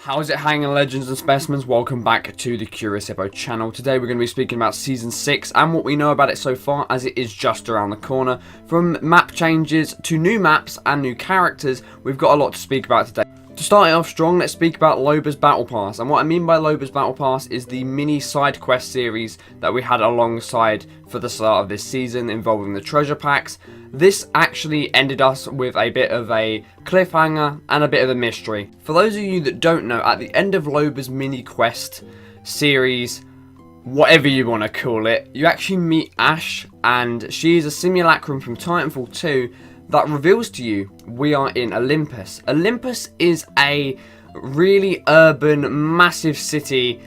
How's it hanging, Legends and Specimens? Welcome back to the Curious Hippo channel. Today we're going to be speaking about Season 6 and what we know about it so far, as it is just around the corner. From map changes to new maps and new characters, we've got a lot to speak about today. To start it off strong, let's speak about Loba's Battle Pass. And what I mean by Loba's Battle Pass is the mini side quest series that we had alongside for the start of this season involving the treasure packs. This actually ended us with a bit of a cliffhanger and a bit of a mystery. For those of you that don't know, at the end of Loba's mini quest series, whatever you want to call it, you actually meet Ash, and she is a simulacrum from Titanfall 2 that reveals to you we are in Olympus. Olympus is a really urban, massive city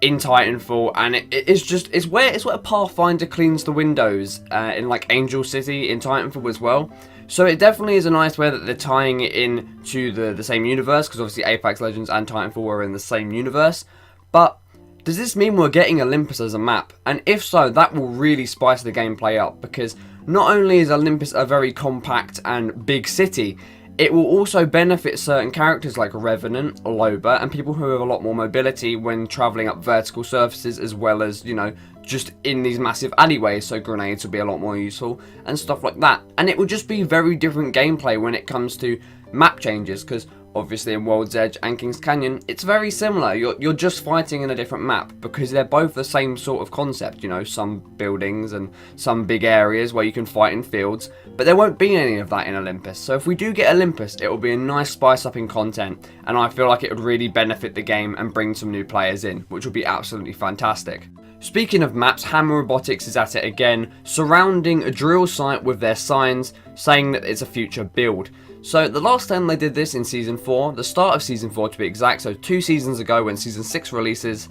in Titanfall, and it's where Pathfinder cleans the windows in like Angel City in Titanfall as well. So it definitely is a nice way that they're tying it in to the same universe, because obviously Apex Legends and Titanfall were in the same universe. But does this mean we're getting Olympus as a map? And if so, that will really spice the gameplay up, because not only is Olympus a very compact and big city, it will also benefit certain characters like Revenant, Loba, and people who have a lot more mobility when travelling up vertical surfaces, as well as, you know, just in these massive alleyways, so grenades will be a lot more useful and stuff like that. And it will just be very different gameplay when it comes to map changes, because obviously in World's Edge and King's Canyon, it's very similar. You're just fighting in a different map, because they're both the same sort of concept, you know, some buildings and some big areas where you can fight in fields, but there won't be any of that in Olympus. So if we do get Olympus, it will be a nice spice up in content, and I feel like it would really benefit the game and bring some new players in, which would be absolutely fantastic. Speaking of maps, Hammer Robotics is at it again, surrounding a drill site with their signs saying that it's a future build. So the last time they did this in Season 4, the start of Season 4 to be exact, so 2 seasons ago when Season 6 releases,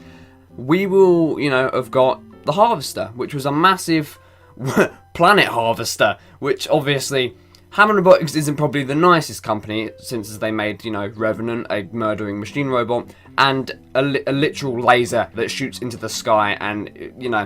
we will, you know, have got the Harvester, which was a massive planet harvester, which obviously Hammer Robotics isn't probably the nicest company, since they made, you know, Revenant, a murdering machine robot, and a literal laser that shoots into the sky, and, you know,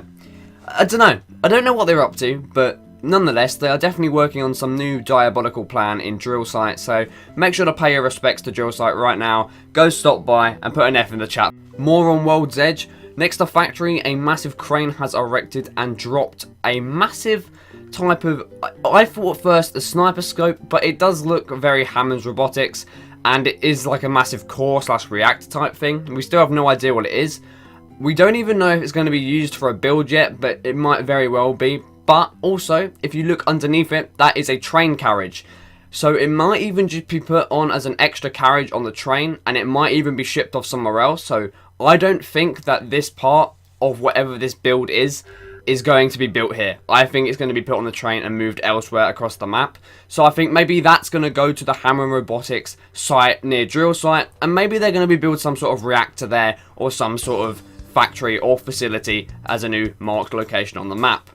I don't know what they're up to, but nonetheless, they are definitely working on some new diabolical plan in Drill Site, so make sure to pay your respects to Drill Site right now. Go stop by and put an F in the chat. More on World's Edge. Next to factory, a massive crane has erected and dropped a massive type of, I thought at first a sniper scope, but it does look very Hammond's Robotics, and it is like a massive core / reactor type thing. We still have no idea what it is. We don't even know if it's going to be used for a build yet, but it might very well be. But also, if you look underneath it, that is a train carriage. So it might even just be put on as an extra carriage on the train, and it might even be shipped off somewhere else. So I don't think that this part of whatever this build is going to be built here. I think it's going to be put on the train and moved elsewhere across the map. So I think maybe that's going to go to the Hammer Robotics site near Drill Site, and maybe they're going to be build some sort of reactor there, or some sort of factory or facility as a new marked location on the map.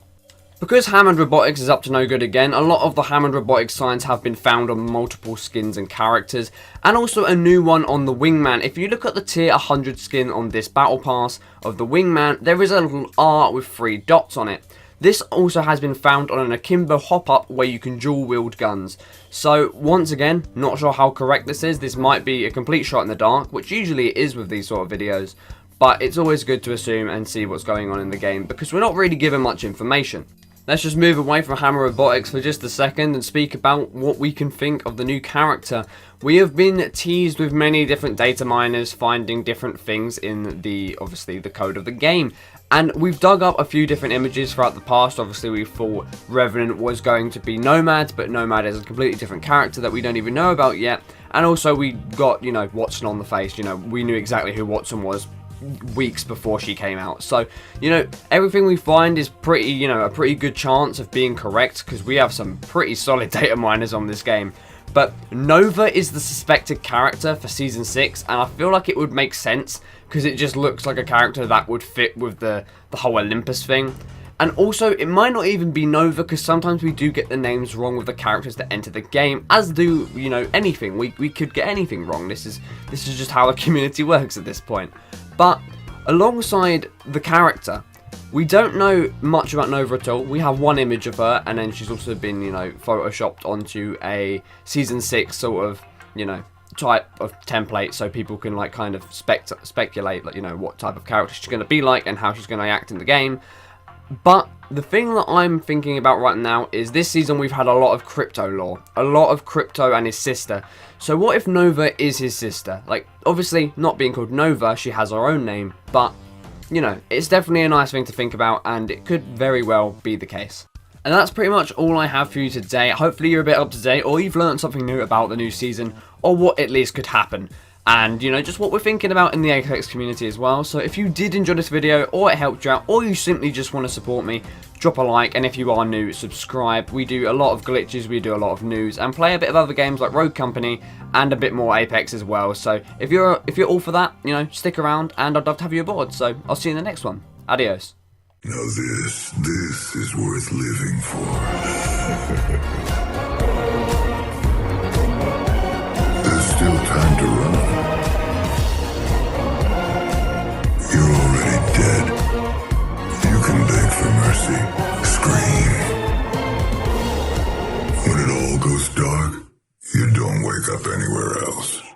Because Hammond Robotics is up to no good again, a lot of the Hammond Robotics signs have been found on multiple skins and characters, and also a new one on the Wingman. If you look at the tier 100 skin on this battle pass of the Wingman, there is a little R with 3 dots on it. This also has been found on an Akimbo hop-up where you can dual wield guns. So once again, not sure how correct this is. This might be a complete shot in the dark, which usually it is with these sort of videos, but it's always good to assume and see what's going on in the game, because we're not really given much information. Let's just move away from Hammer Robotics for just a second and speak about what we can think of the new character. We have been teased with many different data miners finding different things in obviously the code of the game. And we've dug up a few different images throughout the past. Obviously we thought Revenant was going to be Nomad, but Nomad is a completely different character that we don't even know about yet. And also we got, you know, Watson on the face. You know, we knew exactly who Watson was weeks before she came out. So, you know, everything we find is pretty, you know, a pretty good chance of being correct, because we have some pretty solid data miners on this game. But Nova is the suspected character for Season 6, and I feel like it would make sense, because it just looks like a character that would fit with the whole Olympus thing. And also, it might not even be Nova, because sometimes we do get the names wrong with the characters that enter the game, as do, you know, anything. We could get anything wrong. This is just how the community works at this point. But alongside the character, we don't know much about Nova at all. We have one image of her, and then she's also been, you know, photoshopped onto a Season 6 sort of, you know, type of template so people can like kind of speculate, like, you know, what type of character she's going to be like and how she's going to act in the game. But the thing that I'm thinking about right now is this season we've had a lot of crypto lore, a lot of Crypto and his sister. So what if Nova is his sister? Like, obviously not being called Nova, she has her own name, but you know, it's definitely a nice thing to think about, and it could very well be the case. And that's pretty much all I have for you today. Hopefully you're a bit up to date, or you've learned something new about the new season, or what at least could happen. And, you know, just what we're thinking about in the Apex community as well. So if you did enjoy this video, or it helped you out, or you simply just want to support me, drop a like, and if you are new, subscribe. We do a lot of glitches, we do a lot of news, and play a bit of other games like Rogue Company, and a bit more Apex as well. So if you're all for that, you know, stick around, and I'd love to have you aboard. So I'll see you in the next one. Adios. Now this is worth living for. There's still time to run. You're already dead. You can beg for mercy, scream. When it all goes dark, you don't wake up anywhere else.